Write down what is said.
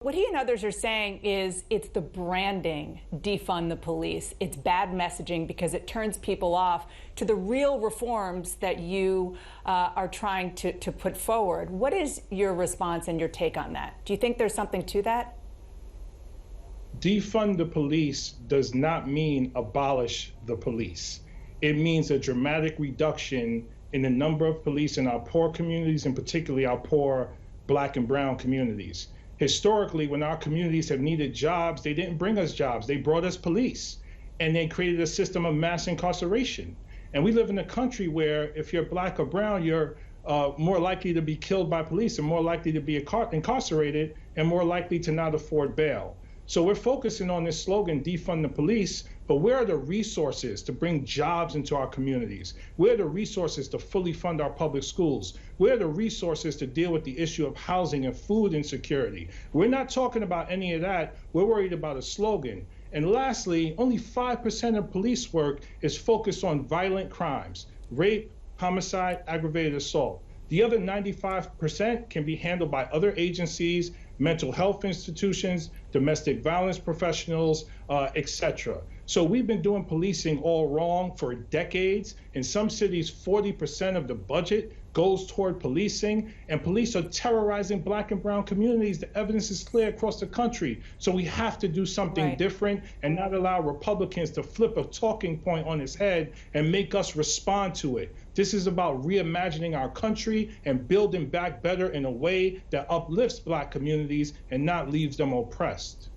What he and others are saying is it's the branding, defund the police. It's bad messaging because it turns people off to the real reforms that you are trying to put forward. What is your response and your take on that? Do you think there's something to that? Defund the police does not mean abolish the police. It means a dramatic reduction in the number of police in our poor communities, and particularly our poor Black and brown communities. Historically, when our communities have needed jobs, they didn't bring us jobs. They brought us police, and they created a system of mass incarceration. And we live in a country where if you're Black or brown, you're more likely to be killed by police and more likely to be incarcerated and more likely to not afford bail. So we're focusing on this slogan, defund the police, but where are the resources to bring jobs into our communities? Where are the resources to fully fund our public schools? Where are the resources to deal with the issue of housing and food insecurity? We're not talking about any of that. We're worried about a slogan. And lastly, only 5% of police work is focused on violent crimes, rape, homicide, aggravated assault. The other 95% can be handled by other agencies, mental health institutions, domestic violence professionals, etc. So we've been doing policing all wrong for decades. In some cities, 40% of the budget goes toward policing, and police are terrorizing Black and brown communities. The evidence is clear across the country. So we have to do something different and not allow Republicans to flip a talking point on its head and make us respond to it. This is about reimagining our country and building back better in a way that uplifts Black communities and not leaves them oppressed.